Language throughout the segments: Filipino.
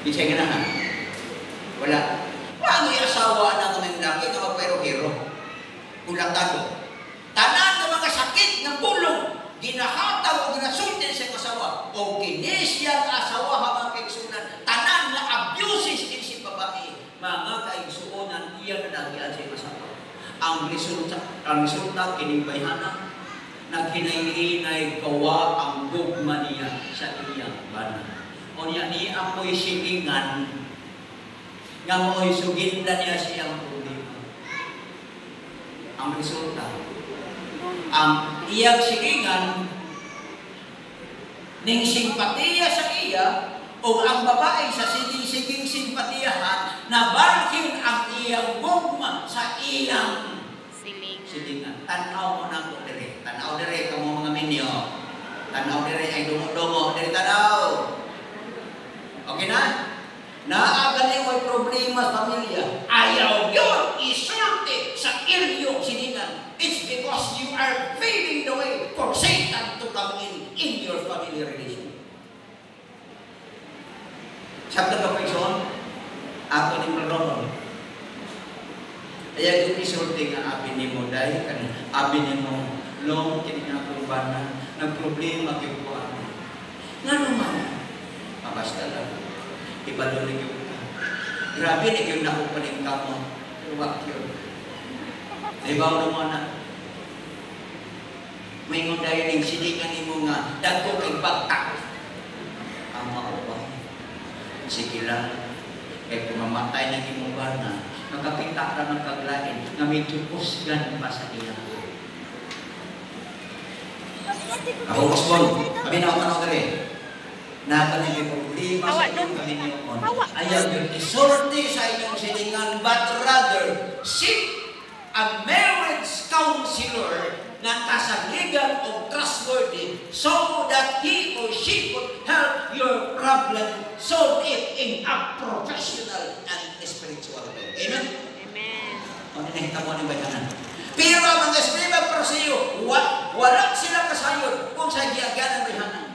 Isa'y ganahan. Wala. Paano yung asawa na kaming laki na magpero-hero? Kulatado. Tanan ng mga sakit ng pulong, ginahataw o ginasultin sa asawa, o kinisya ang asawa habang kaigsunan, tanan na abuses din si babae, mga kaigsunan, iya na nagyan sa asawa. Ang resulta, kinimbayhana, naghinay-hinay kawa ang gugma niya sa iyang bana. O niya ako'y sigingan, nga mo'y suginda niya siyang problema. Ang resulta, ang iyang sigingan, ning simpatiya sa iya, o ang babae sa siging simpatiyahan, nabalhin ang iyang gugma sa iyang silingan. Tanaw mo na ko dire. Tanaw dire kamo mga minyo. Tanaw dire ay dungo-dungo. Dire tanaw. Okay na? Naagali mo'y problema sa pamilya. Ayaw yun isulti sa inyong silingan. It's because you are paving the way for Satan to come in your family relation. Sabda ka po ison, ako ni Malrono. Kaya yung isulti nga abin ni mo dahil kanina, abin ni mo, long kininakumbana, nagproblema kayo po ano. Nga naman, mabasta lang. Iba doon na yung grabe na yung nakupaling ka mo. Huwag yun. Ibaw naman na. May ngon dahil yung silingan ni mo nga, dato kay bagtak. Ang maubay. Sige lang. Kaya kung mamatay na yung mga na, magkapita ka ng kaglain na may tupusgan pa sa iya. Ako, Osbon, kami na ako tanong rin. Naka na may problema sa inyong kaminyon. Ayaw yung isorte sa inyong silingan, but rather, seek a marriage counselor na kasaligan o trustworthy so that he or she could help your problem, solve it in a professional and spiritual way. Amen? Amen. O, ninahita mo ng bayanan. Pero ang mga esprima para sa iyo, wala sila kasayod kung sa giyagan ng bayanan.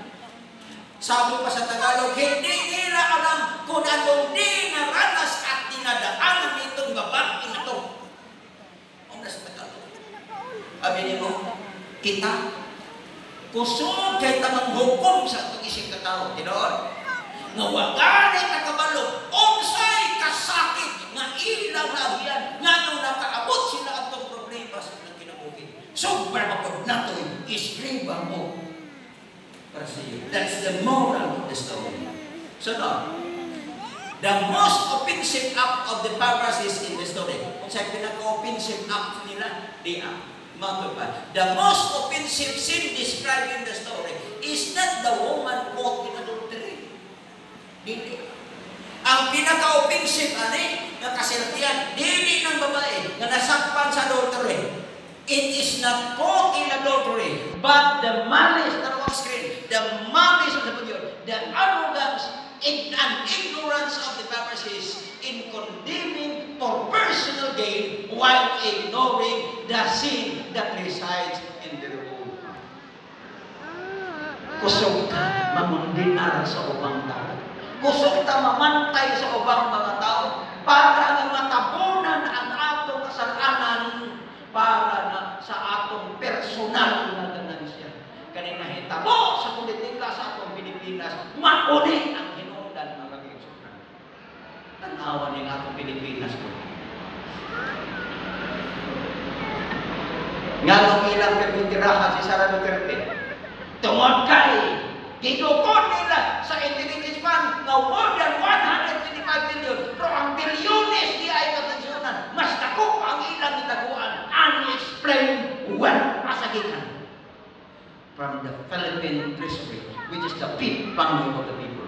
Sabi pa sa Tagalog, hindi nila alam kung anong dinaranas at dinadaanan nitong babae na ito. Ang nasa Tagalog. Sabi niyo, kita, kusog kay tamang hukom sa itong isang katao. Tinoon? Nga wagani takabalo, unsay kasakit nga ilang labihan, nga nung nakaabot sila at itong problema sa ilang kinabuhi. Super mapod na ito, isriba mo. That's the moral of the story. So now, the most offensive act of the Pharisees in the story, kung saan pinaka-offensive act nila, the most offensive sin described in the story is not the woman caught in adultery. Hindi. Ang pinaka-offensive na kasilatian, dili ng babae na nasakpan sa adultery. It is not caught in adultery, but the malice, the malice of the Pagyon, the arrogance and ignorance of the Pharisees in condemning for personal gain while ignoring the sin that resides in their own heart. Kusog ka mamundinar sa ubang tao. Kusog ka mamantay sa ubang mga tao para na matabunan ang atong kasalanan para na sa atong personal na ganansya. Kanina hitabo sa politika sa atong Pilipinas, mauli ang hinungdan ng kagiisunan. Tanawa ng atong Pilipinas ko. Nga nung ilang pagtitirahan si Sara Duterte, tungod kay gidukod nila sa intelligence fund na more than 125 billion, pero ang bilyones di ay katensyonan, mas dako ang ilang itaguan, unexplained wealth asagikan from the Philippine treasury, which is the big bank of the people.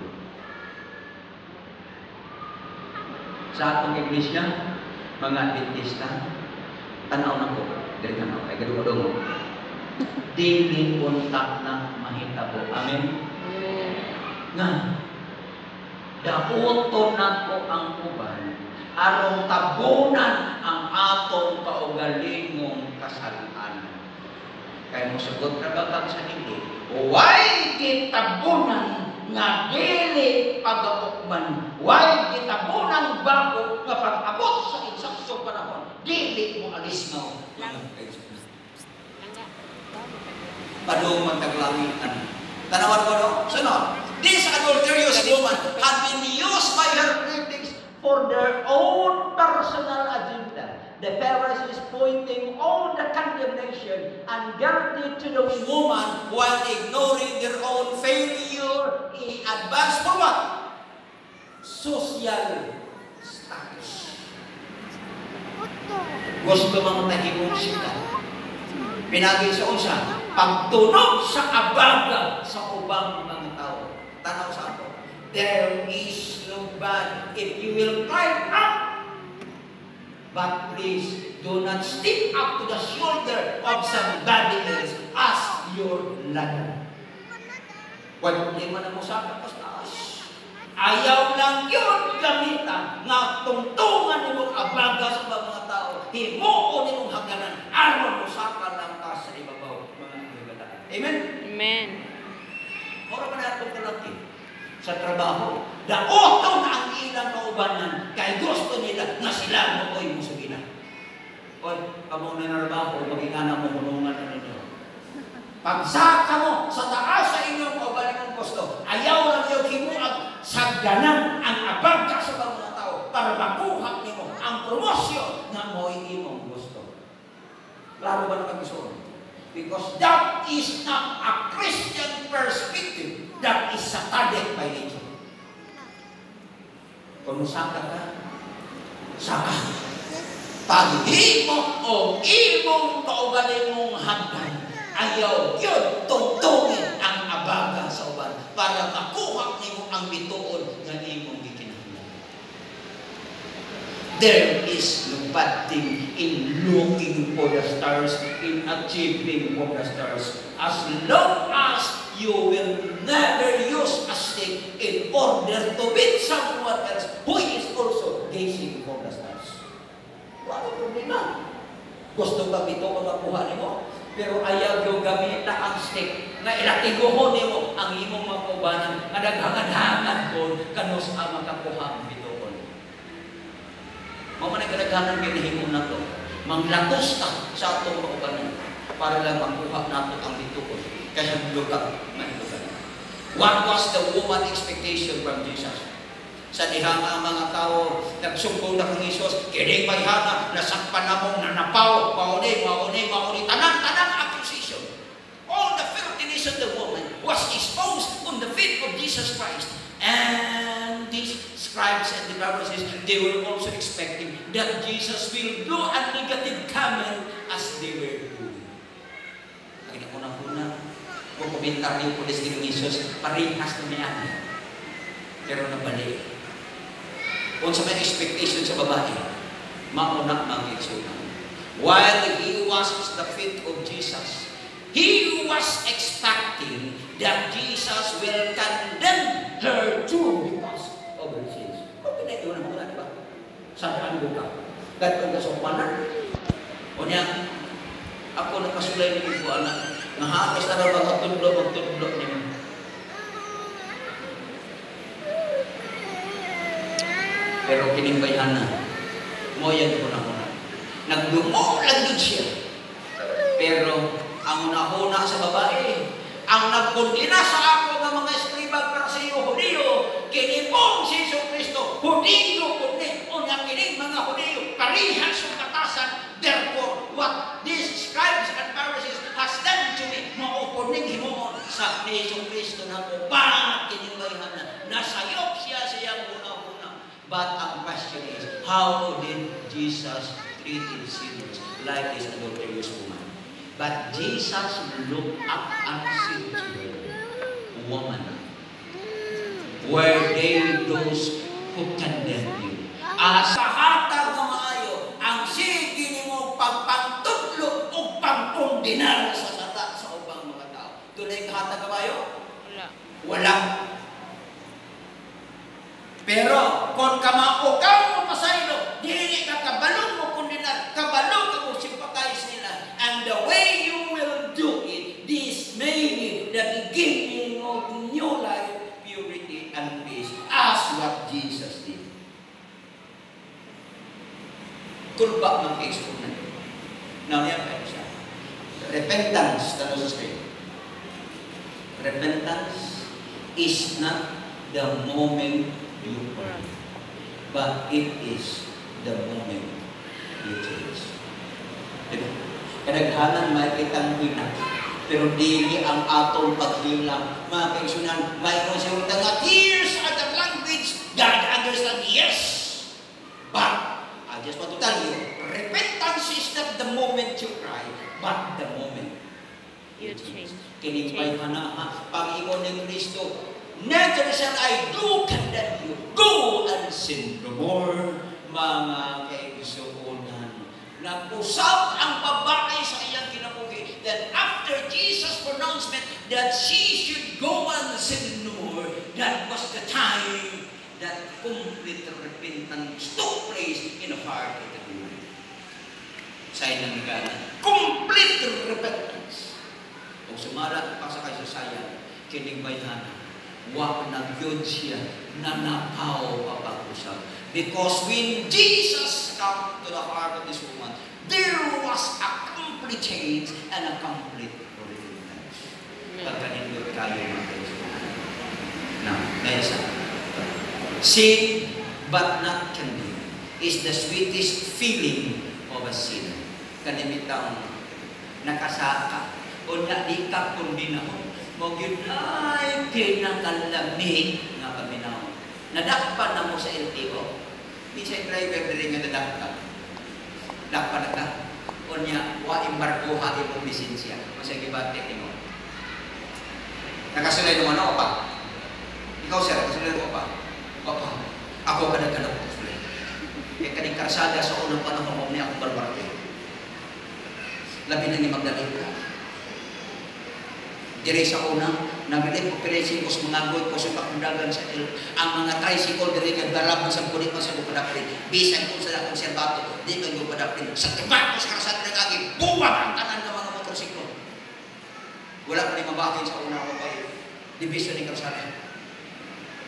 Sa atong iglesia, mga Adventista, tanaw na ko, dili tanaw, ay gadungo-dungo. Dili untak na mahitabo. Amen? Nga, daoton na ko ang uban, arong tabunan ang atong kaugalingong kasalanan. Kaya mo sagot na bagag sa hindi, why kitabunan nga dili pagaukman. Why gitabunang bako nga pag-abot sa eksaktong panahon, dili mo alis mo. Padumang taglangitan. Tanawan mo no? Sunod. This adulterous woman had been used by her critics for their own personal agenda. The Pharisees pointing all the condemnation and guilty to the woman while ignoring their own failure in advance for what? Social status. Gusto mga tahimong sila. Pinagi sa unsa, pagtunog sa abaga sa ubang mga tao. Tanaw sa ako. There is no bad if you will climb up. But please, do not stick up to the shoulder of somebody else as your ladder. Huwag problema na mo sa taas. Ayaw lang yun gamitan nga tungtungan nimong abaga sa mga tao. Himuon nimong haganan. Aron mo sa lang ka sa ibabaw. Mga haganan. Amen? Amen. Mura pa na itong kalaki sa trabaho. Daoton ang ilang kaubanan kay gusto nila na sila mo ko'y musugina. Oy, kamo na narbaho, magigana mo hulungan na ninyo. Pagsaka mo sa taas sa inyong kaubanan ng gusto, ayaw lang yung himuag sa ganang ang abagka sa mga tao para makuha nimo ang promosyon na mo'y imong gusto. Klaro ba naman gusto? Because that is not a Christian perspective. That is satanic by nature. Kung saka ka, saka. Paghimo o imong kaugaling mong hanggan, ayaw yun tungtungin ang abaga sa uban para makuha nimo ang bituon ng imong gikinahanglan. There is no bad thing in looking for the stars, in achieving for the stars, as long as you will never use a stick in order to beat someone else who is also gazing for the stars. Wala problema. Gusto ka bito kung makuha nimo, pero ayaw yung gamita ang stick na ilatiguhon nimo ang imong makubanan na daghangan-hangan ko kanus ang makakuha ang bituon. Mao man kadaghanan ginahimo nato. Manglatos ta sa atong makubanan para lang makuha nato ang bituon. Kaya lugar, mahilugan. What was the woman expectation from Jesus? Sa diha nga mga tao, nagsumbong na kang Isus, kining may hana, nasakpan na mong nanapaw, mauni, tanang accusation. All the filthiness of the woman was exposed on the feet of Jesus Christ. And these scribes and the Pharisees, they were also expecting that Jesus will do a negative comment as they were doing. Ang unang-una, kung komentaryo po des ng Jesus, parehas na may ani. Pero nabalik. Kung sa may expectation sa babae, mauna mag-exunan. While he was at the feet of Jesus, he was expecting that Jesus will condemn her too because of her sins. Kung pinito na muna, diba? Saan ka? Gano'n ka sa umanan? O niya, ako nakasulay ng ibu anak. Nahatas na rin magtudlo niyo. Pero kinimbayan na. Mo yan ko na muna. Nagdumo lang din siya. Pero ang unahuna sa babae, ang nagkundina sa ako ng mga eskribang Parisiyo, Hudiyo, kinipong si Jesu Cristo, Hudiyo kundi, o niya kining mga Hudiyo, parihas yung katasan. Therefore, what these scribes and Pharisees has done to me, maupuning himoon sa ni Jesu Cristo na ko, bakit kinimbayan na, nasayop siya siyang una-una. But ang question is, how did Jesus treat sinners like this adulterous woman? But Jesus looked up and said to her, woman, were they those who condemned you? As kahatag na maayo, ang sige ni mo pagpantudlo o pagkundinar sa sata sa ubang mga tao. Tunay kahatag na maayo? Wala. Wala. Pero kung kamaukaw mo pasaylo, dili ka kabalong mo kundinar, kabalong ka mo sympathize nila. And the way you will do it, this may be the beginning of new life, you tulba ng kaisunan. Now, yan kayo siya. Repentance, tanong sa screen. Repentance is not the moment you pray, but it is the moment you change. Diba? Kadaghanan may kitang wina, pero dili ang atong paghilang. Mga kaisunan, mayroon siya utang nga, tears are the language God understand, yes. But, I just want to tell you, repentance is not the moment you cry, but the moment You change. Kinipay ka na, Panginoon ng Kristo, never shall I do condemn you. Go and sin no more, mga kaigsuunan. Nag-usap ang babae sa iyang kinabuhi. Then after Jesus' pronouncement that she should go and sin no more, that was the time that complete repentance took place in the heart of the woman. Sa'yo nang nagana. Complete repentance. Kung sumalat pa sa kasasayang, kining bayhana, wak na yun siya na napaw papag-usap. Because when Jesus came to the heart of this woman, there was a complete change and a complete repentance. Pagkanindot kayo mga kaibigan. Now, kaya sa sin but not condemned is the sweetest feeling of a sinner. Kanimitang nakasaka o na di ka kundinahon mo yun ay pinakalamig nga paminaw. Nadakpan na mo sa LTO. Di siya driver din nga nadakpan. Dakpan na ka. O niya, wa embargo ha imong lisensya. O siya gibate mo. Nakasulay naman ako pa. Ikaw sir, nakasulay mo pa. Papa, ako ka nagkanap ko sulay. Kaya kaning karsada sa unang panahon mo niya akong balbarte. Labi na ni Magdalena. Diri sa unang, nabilin operation ko sa mga goy ko sa pakundagan sa ang mga tricycle diri kay darab sa kulit sa bupadapin. Bisan ko sa akong serbato, di ko bupadapin. Sa tubak ko sa karsada na kagi, buwag ang tanan ng mga motorsiklo. Wala pa ni mabakin sa unang ko kayo. Division ni karsada.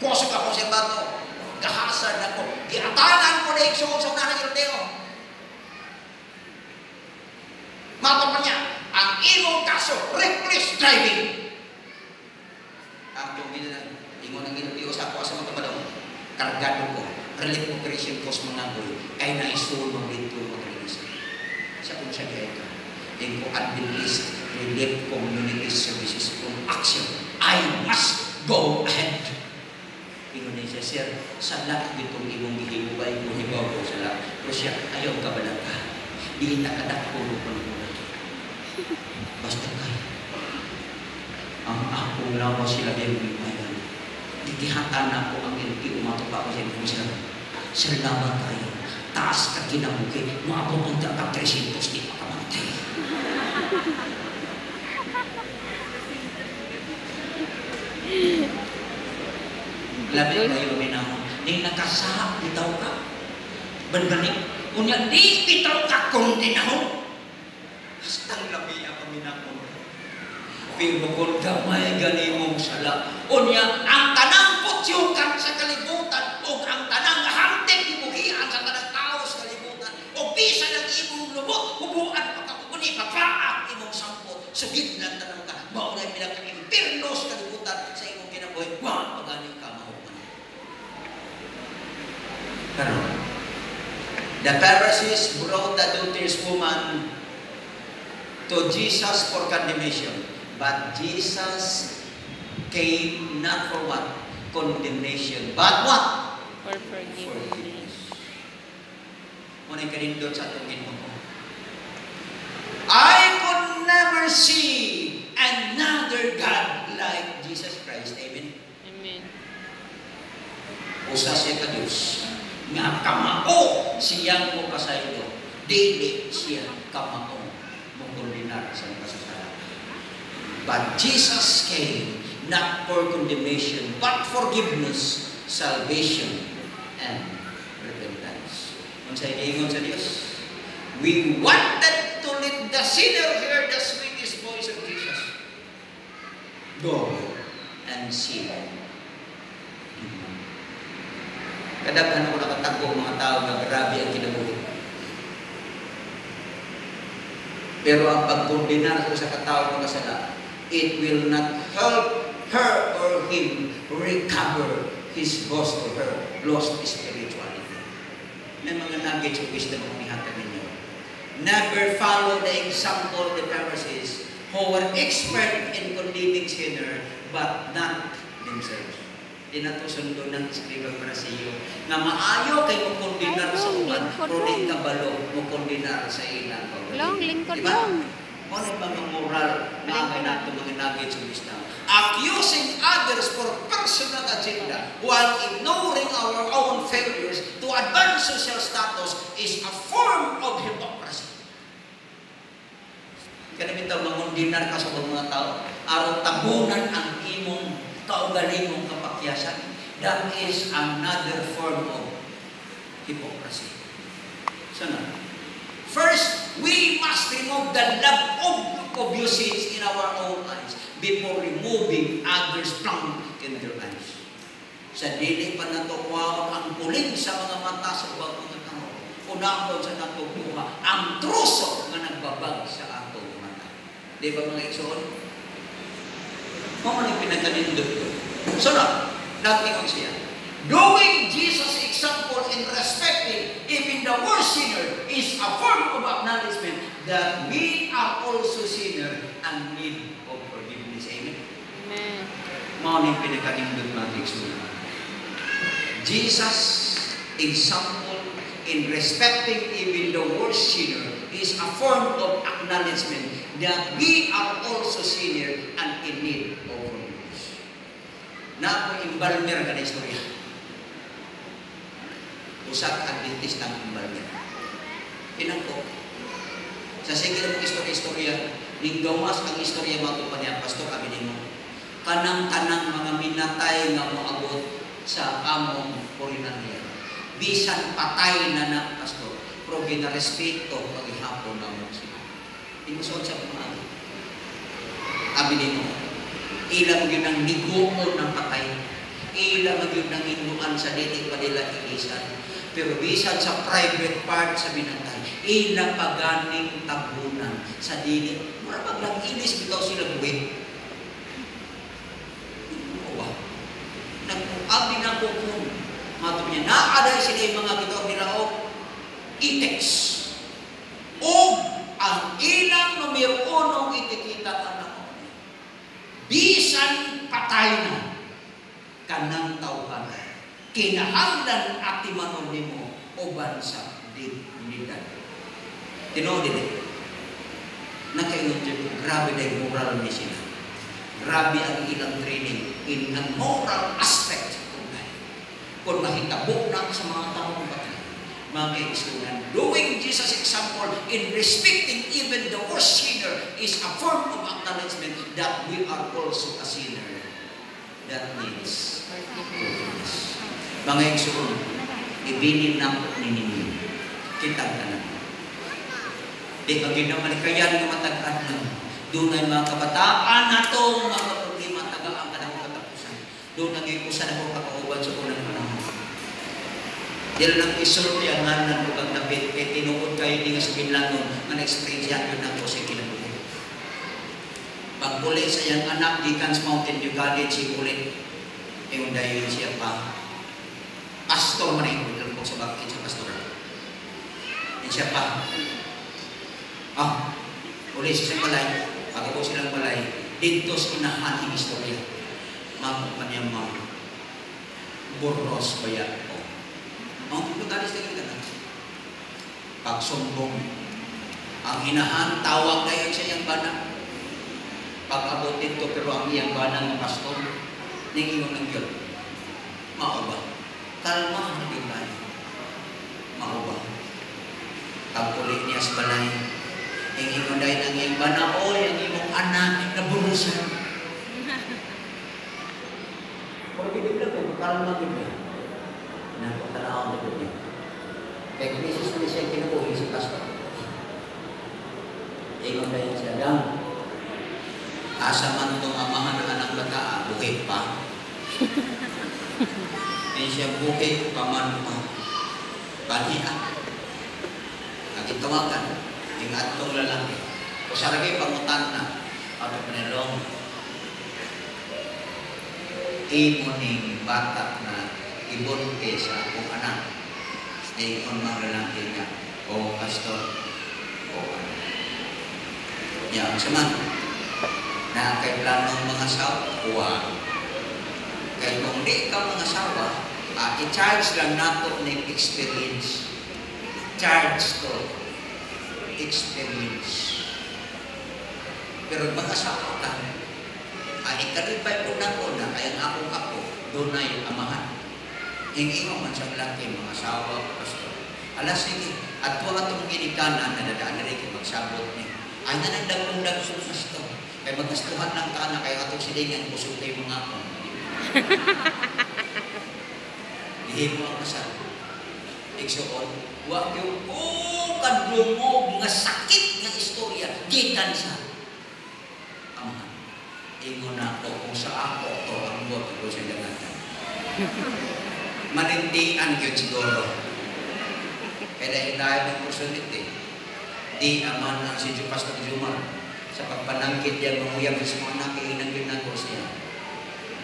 Kusog akong serbato, kahasad ako. Giatanan ko na iksuon sa unang Yorteo. Mata pa niya, ang imong kaso, reckless driving. Ang tungin na, ingon ang ginutiyo sa ako sa mga kabalong, kargado ko, relief operation ko sa mga boy, kaya naisulo dito mag-release. Sa kung siya kaya ka, in ko Adventist Relief Community Services kung action, I must go ahead. Ingon niya siya, sir, salat ditong imong gihibubay ko, hibaw ko sala, pero siya, ayaw ka ba lang ka? Di nakadak ko basta kayo. Ang akong lawa sila biyagimayan. Titihatan ako ang ilpi umatupa ko sa inyo sila. Salamat tayo. Taas ka kinabuki. Maabot ang takap 300 di makamantay. Labi kayo minamon. Di nakasahap bitaw ka. Banbanik. Unya di bitaw ka kung tinahon. Hastang labi ang paminakon. Pero kung gamay ganimong sala, unya ang tanang putyukan sa kalibutan o ang tanang hantik ibuhian sa tanang tao sa kalibutan o bisa ng imong lubot, hubuan pagkakuni, pagkaak imong sampot, sugid lang tanang ka, maunay pinaka-impirno sa kalibutan sa imong kinabuhi, wang pagaling ka mahuman. Pero, the Pharisees brought the adulterous woman to Jesus for condemnation. But Jesus came not for what? Condemnation. But what? For forgiveness. Muna kanindot sa itong Ginoo. I could never see another God like Jesus Christ. Amen? Amen. Usa siya ka Diyos. Nga kamao siyang mo kasaydo. Dili siya kamao. Sa kasalanan. But Jesus came not for condemnation, but forgiveness, salvation, and repentance. Kung sa ingon sa Diyos, we wanted to let the sinner hear the sweetest voice of Jesus. Go and see. Kadaghan ko nakatagpo mga tao na grabe ang kinabuhi. Pero ang pagkondenar sa katao ng kasala, it will not help her or him recover his lost or her lost spirituality. May mga nuggets of wisdom ang ihatag ninyo. Never follow the example of the Pharisees who were expert in condemning sinner but not themselves. Di na ito sundo ng eskribang Parisiyo na maayo kay mo kondinar sa uban pero di kabalo mo kondinar sa ilang Long, lingkod diba? long. Ano yung mga moral na amay natin mga nuggets of wisdom? Accusing others for personal agenda while ignoring our own failures to advance social status is a form of hypocrisy. Kaya bitaw mangundinar ka sa mga tao, aron tabunan ang imong kaugalimong kapakyasan. That is another form of hypocrisy. Sana. First, we must remove the love of usage in our own eyes before removing others from in their eyes. Sa dili pa natukuha ang puling sa mga mata sa ubang mga tao. Unahon sa natukuha ang truso nga nagbabag sa atong mata. Di ba mga igsoon? Mga nang pinagkanindot ko. So na, natingon siya. Doing Jesus' example in respecting even the worst sinner is a form of acknowledgement that we are also sinner and need of forgiveness. Amen? Amen. Mga nang pinagkanindot natin siya. Jesus' example in respecting even the worst sinner is a form of acknowledgement that we are also sinner and in need of forgiveness. Na ako imbalmer ka na istorya. Usap Adventist ng imbalmer. Pinangko. Sa sige ng istorya, ning gawas ang istorya matupad niya, Pastor, kami nimo. Kanang-kanang mga minatay nga moabot sa among Korinania. Bisan patay na na, Pastor, pero ginarespeto paghihapon na mo sila. Inusun sa pumagi. Abi nino, ilang yun ang niguon ng patay. Ilang yun ang inuan sa dili pa nila ilisan. Pero bisan sa private part sa binatay, ilang paganing tabunan sa dili. Mura paglang ilis, bitaw sila buwi. Nag-abi na ko kung matong niya, naaday sila yung mga bitaw nila o itex. O ang ilang numero unong itikita ka na ko. Bisan patay na kanang tawhan. Kinahanglan at timanon mo uban sa dignidad. Tinood din. Nakaingon dyan, grabe na yung moral ni sila. Grabe ang ilang training in a moral aspect of life. Kung mahitabo na sa mga taong patay, mga kaisunan, doing Jesus' example in respecting even the worst sinner is a form of acknowledgement that we are also a sinner that needs forgiveness. Mga igsoon, ibinin na po ninyo. Kitang ka na. Di ba ginamalikayan ng matag-an lang. Doon ay mga kabataan na itong mga problema tagaan ka na kong katapusan. Doon nag-iusan ako kakauban sa unang panahon. Dila lang isulti ang nganan ko kang napit, kaya tinuod kayo di nga sa binlangon, nga na-experience yan yun ako sa kinabuhi. Pagpuli sa iyang anak, di Kans Mountain View College, si Puli, yung dahil siya pa. Pastor man rin, alam ko sa bakit sa pastor. Yan siya pa. Uli siya balay, pag ako silang balay, dito sa inahaning istorya. Mapupan niya mga burros bayan ko. Ang pagkagalis na kita na. Pagsumbong, ang inahan, tawag kayo sa iyang bana. Pag-abutin ko, pero ang iyang bana ng pastor, nangingon ng Diyos. Mauba. Kalma ang bigay. Mauba. Pagpulit niya sa balay, ang ingon dahil ang iyong banaoy, ang iyong anak na burusan. Pero bibigla ko, kalma bibigla. Napagtanaw na bibigla. Kaya krisis na siya kinukuhin si pastor. Ingon dahil siya lang. Asa man itong amahan ng anak bata, buhay pa. Ay siya buhay paman pa. Panihan. Nagitawagan, yung atong lalaki. O sa lagi pangutan na, ato panilong, imo ning bata na ibunke sa akong anak. Ingon mga lalaki niya, o pastor, o ano. Yan, saman, na kay planong mga sawa, kaya kung di ka mga sawa, i-charge lang nato ng experience. Charge to. Experience. Pero mga sawa ka, ikaripay po na ko na kaya akong ako, doon ay amahan. Hingi mo man sa laki, mga sawa, pastor. Alas, sige, at huwag itong ginikanan na dadaan na rin magsabot niya. Ay na nagdagpundag sa pastor. Kaya magkastuhan ng kana, kaya atong silingan, kusog kayo mga ako. Dihin mo ang kasal. Igsoon, huwag yung kadlumog nga sakit nga istorya, gitan sa amahan. Ingo na ako, kung sa ako, to ang buot ko sa dagatan. Manindian yun siguro. Kaya dahil ng personality, di aman ang si Pastor Jumar sa pagpanangkit yan mamuyang sa mga nakiinang yun na ko siya.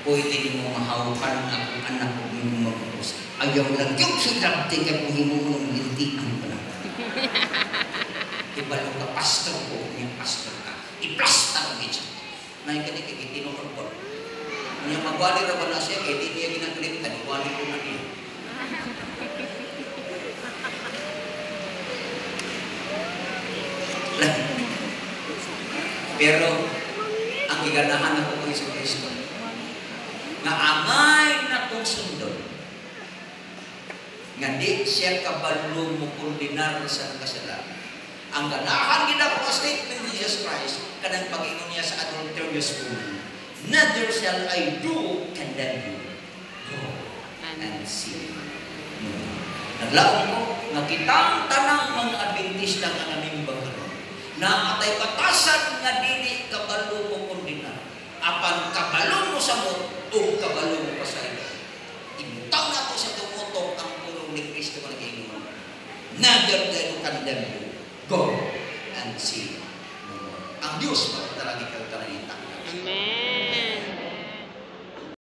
Pwede din mo mahawakan ang akong anak ko yung mag-upos. Ayaw lang yung silabting kaya kung hindi mo manindian pa na. Ibalo ka pastor ko, yung pastor ka. I-plaster mo ito. Ngayon ka na kikitinukon ko. Niya magwali ra ba na siya, kaya di niya ginagalitan, iwali ko na niya. Pero, ang giganahan ako kay Yesu Kristo, na amay na kong sundon, nga di siya kabalo mo kondinar sa kasalanan. Ang ganahan gina ko statement ni Jesus Christ, kanang pag-ingon niya sa adulterous woman, neither shall I do condemn you. Go and see. Naglaong ko, nga kitang tanang mga Adventista nga naming bagaron, na atay batasan nga dili kabalo mo kundina. Apan kabalo mo sa mo, o kabalo mo pa sa iyo. Ibutaw na ko sa tumutok ang pulong ni Kristo nga nag-ingon. Neither shall I condemn you. Go and see. Ang Diyos